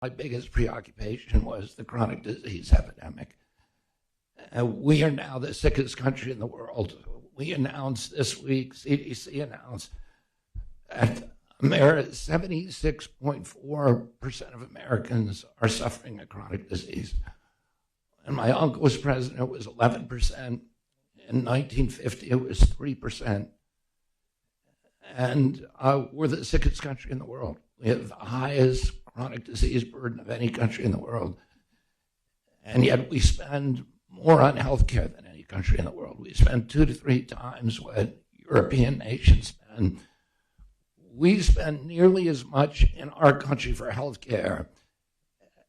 My biggest preoccupation was the chronic disease epidemic. We are now the sickest country in the world. We announced this week, CDC announced, that 76.4% of Americans are suffering a chronic disease. And my uncle was president, it was 11%. In 1950, it was 3%. And we're the sickest country in the world. We have the highest chronic disease burden of any country in the world. And yet we spend more on healthcare than any country in the world. We spend 2 to 3 times what European nations spend. We spend nearly as much in our country for healthcare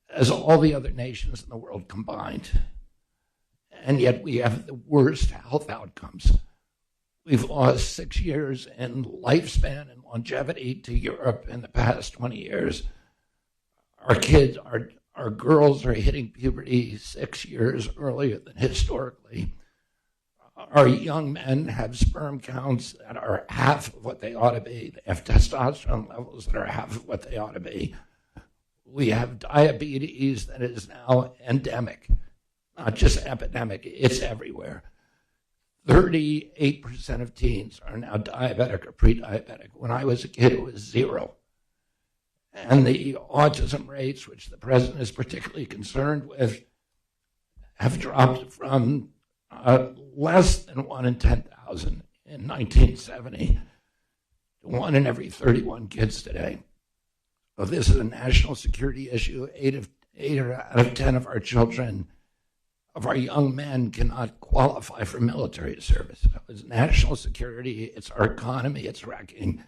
as all the other nations in the world combined. And yet we have the worst health outcomes. We've lost 6 years in lifespan and longevity to Europe in the past 20 years. Our kids, our girls are hitting puberty 6 years earlier than historically. Our young men have sperm counts that are half of what they ought to be. They have testosterone levels that are half of what they ought to be. We have diabetes that is now endemic, not just epidemic, it's everywhere. 38% of teens are now diabetic or pre-diabetic. When I was a kid, it was 0. And the autism rates, which the president is particularly concerned with, have dropped from less than 1 in 10,000 in 1970 to 1 in every 31 kids today. So this is a national security issue. 8 out of 10 of our children, of our young men, cannot qualify for military service. It's national security, it's our economy, it's wrecking.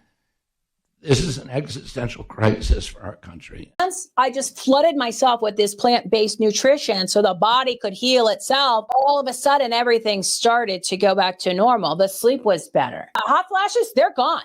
This is an existential crisis for our country. I just flooded myself with this plant-based nutrition so the body could heal itself. All of a sudden, everything started to go back to normal. The sleep was better. Hot flashes, they're gone.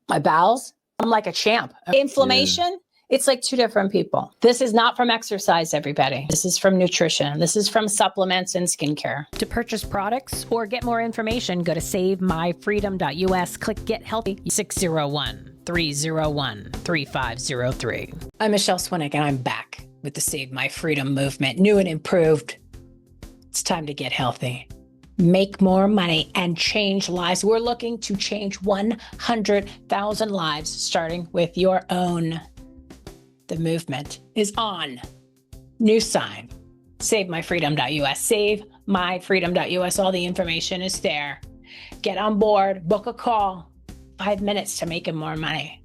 My bowels, I'm like a champ. Inflammation, it's like 2 different people. This is not from exercise, everybody. This is from nutrition. This is from supplements and skincare. To purchase products or get more information, go to savemyfreedom.us. Click Get Healthy 601-301-3503. I'm Michelle Swinnick, and I'm back with the Save My Freedom movement, new and improved. It's time to get healthy, make more money, and change lives. We're looking to change 100,000 lives, starting with your own. The movement is on. New sign, savemyfreedom.us, savemyfreedom.us. All the information is there. Get on board, book a call. 5 minutes to making more money.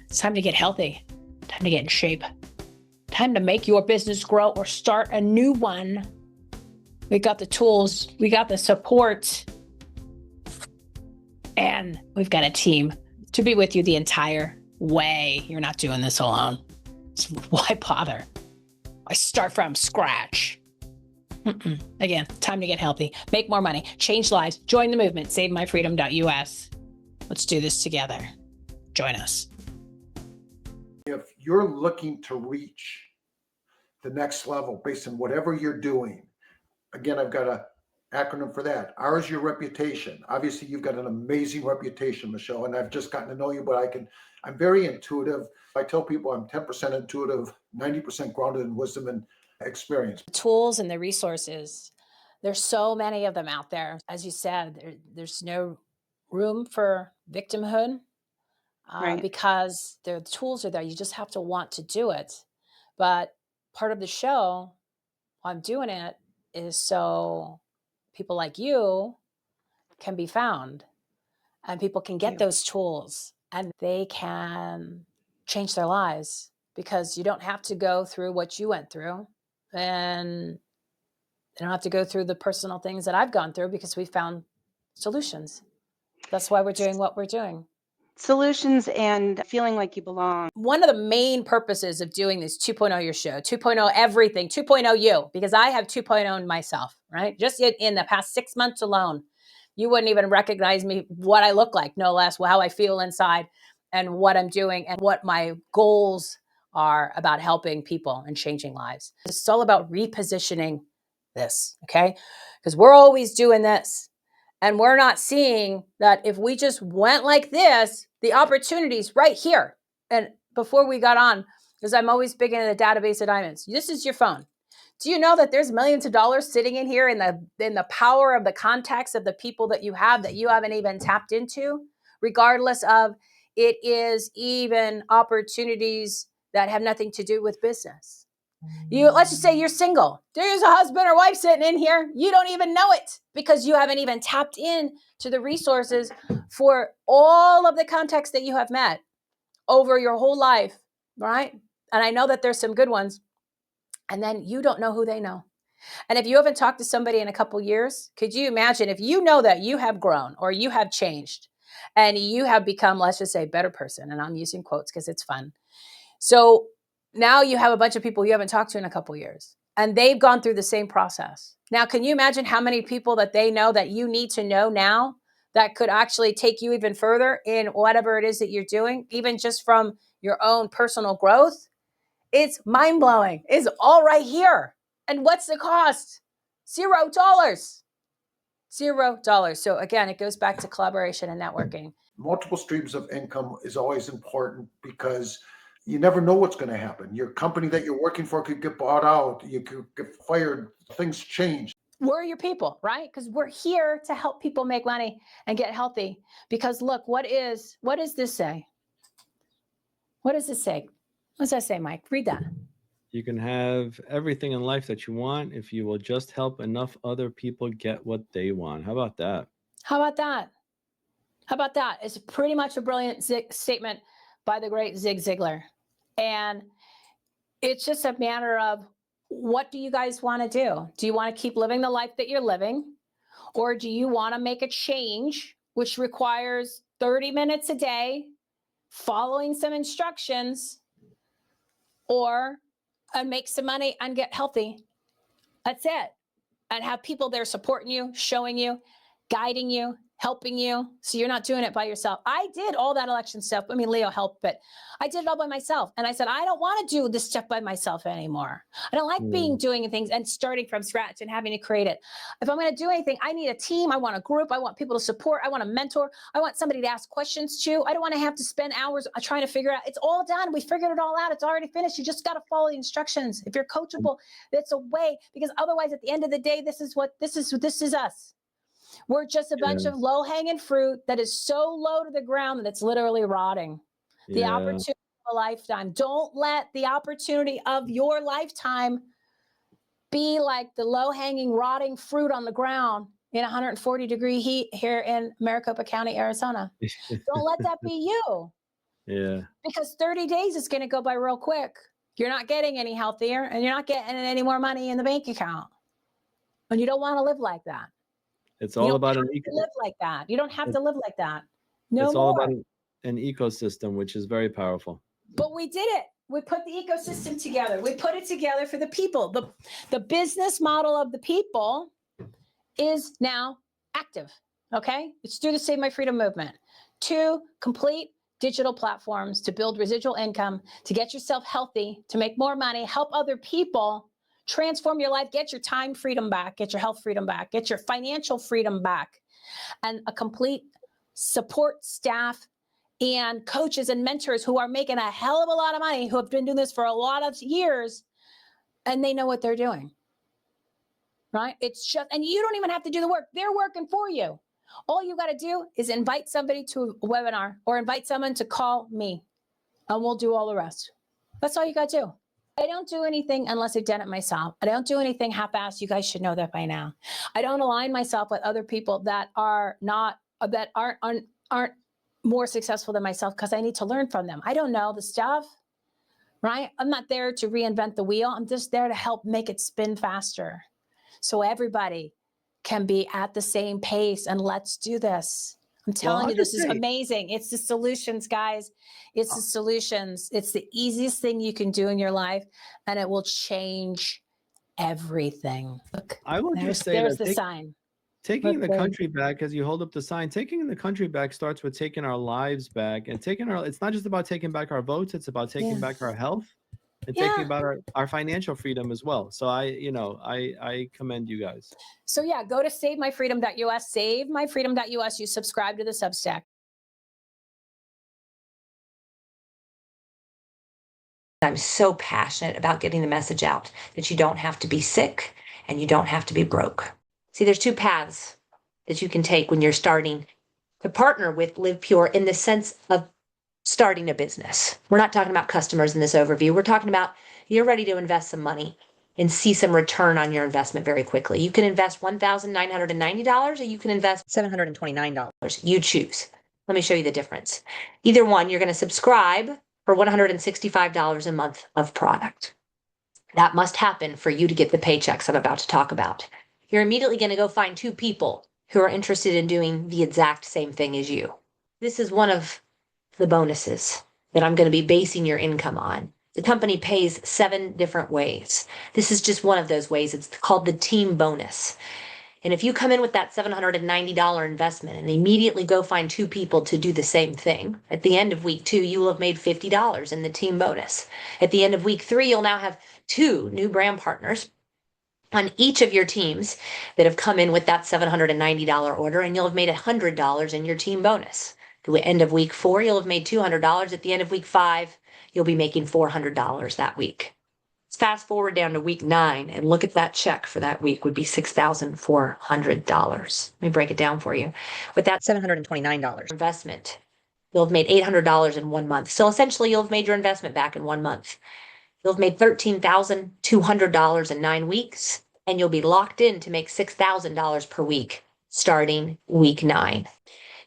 It's time to get healthy, time to get in shape, time to make your business grow or start a new one. We got the tools, we got the support, and we've got a team to be with you the entire way. You're not doing this alone. So why bother? I start from scratch. Again, time to get healthy, make more money, change lives, join the movement, savemyfreedom.us. Let's do this together. Join us. If you're looking to reach the next level based on whatever you're doing, again, I've got an acronym for that. R is your reputation. Obviously, you've got an amazing reputation, Michelle, and I've just gotten to know you, but I'm very intuitive. I tell people I'm 10% intuitive, 90% grounded in wisdom and experience. The tools and the resources, there's so many of them out there. As you said, there's no room for victimhood because the tools are there. You just have to want to do it. But part of the show, why I'm doing it, is so people like you can be found and people can get those tools and they can change their lives, because you don't have to go through what you went through, and they don't have to go through the personal things that I've gone through, because we found solutions. That's why we're doing what we're doing. Solutions and feeling like you belong. One of the main purposes of doing this 2.0 your show, 2.0 everything, 2.0 you, because I have 2.0 myself, right? Just in the past 6 months alone, you wouldn't even recognize me, what I look like, no less, how I feel inside, and what I'm doing, and what my goals are about helping people and changing lives. It's all about repositioning this, okay? Because we're always doing this. And we're not seeing that if we just went like this, the opportunities right here. And before we got on, because I'm always big into the database of diamonds. This is your phone. Do you know that there's millions of dollars sitting in here in the power of the contacts of the people that you haven't even tapped into, regardless of it is even opportunities that have nothing to do with business. Let's just say you're single. There's a husband or wife sitting in here. You don't even know it because you haven't even tapped in to the resources for all of the contacts that you have met over your whole life, right? And I know that there's some good ones. And then you don't know who they know. And if you haven't talked to somebody in a couple years, could you imagine if you know that you have grown or you have changed and you have become, let's just say, a better person? And I'm using quotes because it's fun. So now you have a bunch of people you haven't talked to in a couple years, and they've gone through the same process. Now, can you imagine how many people that they know that you need to know now that could actually take you even further in whatever it is that you're doing, even just from your own personal growth? It's mind-blowing. It's all right here. And what's the cost? $0. $0. So again, it goes back to collaboration and networking. Multiple streams of income is always important because you never know what's going to happen. Your company that you're working for could get bought out. You could get fired. Things change. We're your people, right? Because we're here to help people make money and get healthy. Because look, what does this say? What does this say? What does that say, Mike? Read that. You can have everything in life that you want if you will just help enough other people get what they want. How about that? How about that? How about that? It's pretty much a brilliant statement by the great Zig Ziglar. And it's just a matter of, what do you guys want to do? Do you want to keep living the life that you're living? Or do you want to make a change, which requires 30 minutes a day, following some instructions, and make some money and get healthy? That's it. And have people there supporting you, showing you, guiding you, helping you. So you're not doing it by yourself. I did all that election stuff. I mean, Leo helped, but I did it all by myself. And I said, I don't want to do this stuff by myself anymore. I don't like doing things and starting from scratch and having to create it. If I'm going to do anything, I need a team. I want a group. I want people to support. I want a mentor. I want somebody to ask questions to. I don't want to have to spend hours trying to figure out. It's all done. We figured it all out. It's already finished. You just got to follow the instructions. If you're coachable, that's a way, because otherwise at the end of the day, this is us. We're just a bunch of low-hanging fruit that is so low to the ground that it's literally rotting. The opportunity of a lifetime. Don't let the opportunity of your lifetime be like the low-hanging, rotting fruit on the ground in 140-degree heat here in Maricopa County, Arizona. Don't let that be you. Yeah. Because 30 days is going to go by real quick. You're not getting any healthier, and you're not getting any more money in the bank account. And you don't want to live like that. It's all about live like that. You don't have to live like that. No It's more. all about an ecosystem, which is very powerful. But we did it. We put the ecosystem together. We put it together for the people. The business model of the people is now active. Okay? It's through the Save My Freedom movement. 2 complete digital platforms to build residual income, to get yourself healthy, to make more money, help other people, transform your life, get your time freedom back, get your health freedom back, get your financial freedom back, and a complete support staff and coaches and mentors who are making a hell of a lot of money, who have been doing this for a lot of years, and they know what they're doing, right? It's just, and you don't even have to do the work. They're working for you. All you got to do is invite somebody to a webinar or invite someone to call me, and we'll do all the rest. That's all you got to do. I don't do anything unless I've done it myself. I don't do anything half-assed. You guys should know that by now. I don't align myself with other people that aren't more successful than myself, because I need to learn from them. I don't know the stuff, right? I'm not there to reinvent the wheel. I'm just there to help make it spin faster, so everybody can be at the same pace. And let's do this. I'm telling you, this is amazing. It's the solutions, guys. It's the solutions. It's the easiest thing you can do in your life, and it will change everything. Look, I will just say there's the sign. Taking the country back, as you hold up the sign, taking the country back starts with taking our lives back, and it's not just about taking back our votes. It's about taking back our health and taking about our financial freedom as well. So I commend you guys. So yeah, go to savemyfreedom.us, savemyfreedom.us. You subscribe to the Substack. I'm so passionate about getting the message out that you don't have to be sick and you don't have to be broke. See, there's two paths that you can take when you're starting to partner with Live Pure in the sense of starting a business. We're not talking about customers in this overview. We're talking about you're ready to invest some money and see some return on your investment very quickly. You can invest $1,990 or you can invest $729. You choose. Let me show you the difference. Either one, you're going to subscribe for $165 a month of product. That must happen for you to get the paychecks I'm about to talk about. You're immediately going to go find two people who are interested in doing the exact same thing as you. This is one of the bonuses that I'm going to be basing your income on. The company pays 7 different ways. This is just one of those ways. It's called the team bonus. And if you come in with that $790 investment and immediately go find two people to do the same thing, at the end of week 2, you will have made $50 in the team bonus. At the end of week 3, you'll now have 2 new brand partners on each of your teams that have come in with that $790 order, and you'll have made $100 in your team bonus. At the end of week 4, you'll have made $200. At the end of week 5, you'll be making $400 that week. Let's fast forward down to week 9 and look at that check for that week would be $6,400. Let me break it down for you. With that $729 investment, you'll have made $800 in 1 month. So essentially, you'll have made your investment back in 1 month. You'll have made $13,200 in 9 weeks, and you'll be locked in to make $6,000 per week starting week 9.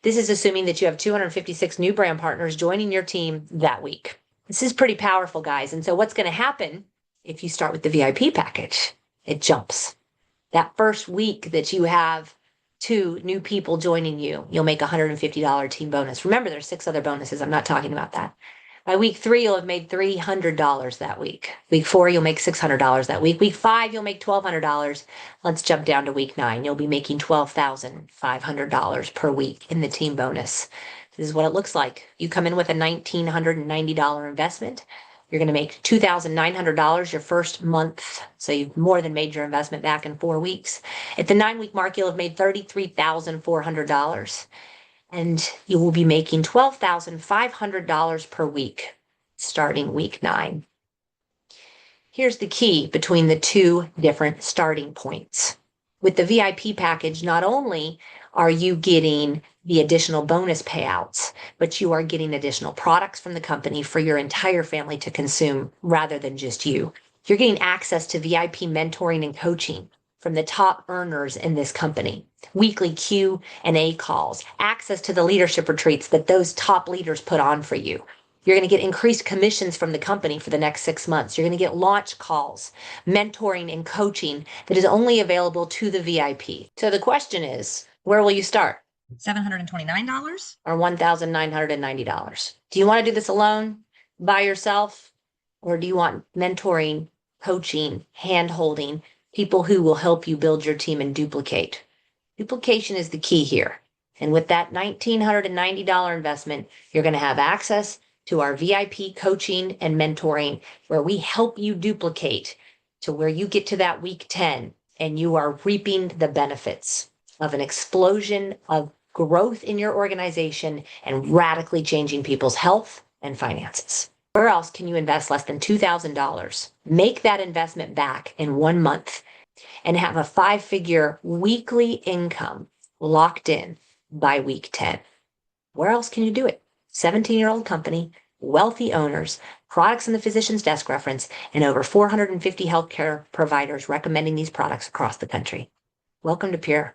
This is assuming that you have 256 new brand partners joining your team that week. This is pretty powerful, guys. And so what's going to happen if you start with the VIP package? It jumps. That first week that you have 2 new people joining you, you'll make a $150 team bonus. Remember, there's 6 other bonuses. I'm not talking about that. By week 3, you'll have made $300 that week. Week 4, you'll make $600 that week. Week 5, you'll make $1,200. Let's jump down to week 9. You'll be making $12,500 per week in the team bonus. This is what it looks like. You come in with a $1,990 investment. You're going to make $2,900 your first month. So you've more than made your investment back in 4 weeks. At the 9-week mark, you'll have made $33,400. And you will be making $12,500 per week starting week 9. Here's the key between the 2 different starting points. With the VIP package, not only are you getting the additional bonus payouts, but you are getting additional products from the company for your entire family to consume rather than just you. You're getting access to VIP mentoring and coaching from the top earners in this company, weekly Q&A calls, access to the leadership retreats that those top leaders put on for you. You're going to get increased commissions from the company for the next 6 months. You're going to get launch calls, mentoring and coaching that is only available to the VIP. So the question is, where will you start? $729 or $1,990? Do you want to do this alone, by yourself, or do you want mentoring, coaching, hand-holding, people who will help you build your team and duplicate? Duplication is the key here. And with that $1,990 investment, you're going to have access to our VIP coaching and mentoring, where we help you duplicate to where you get to that week 10 and you are reaping the benefits of an explosion of growth in your organization and radically changing people's health and finances. Where else can you invest less than $2,000, make that investment back in 1 month, and have a 5-figure weekly income locked in by week 10? Where else can you do it? 17-year-old company, wealthy owners, products in the physician's desk reference, and over 450 healthcare providers recommending these products across the country. Welcome to Pure.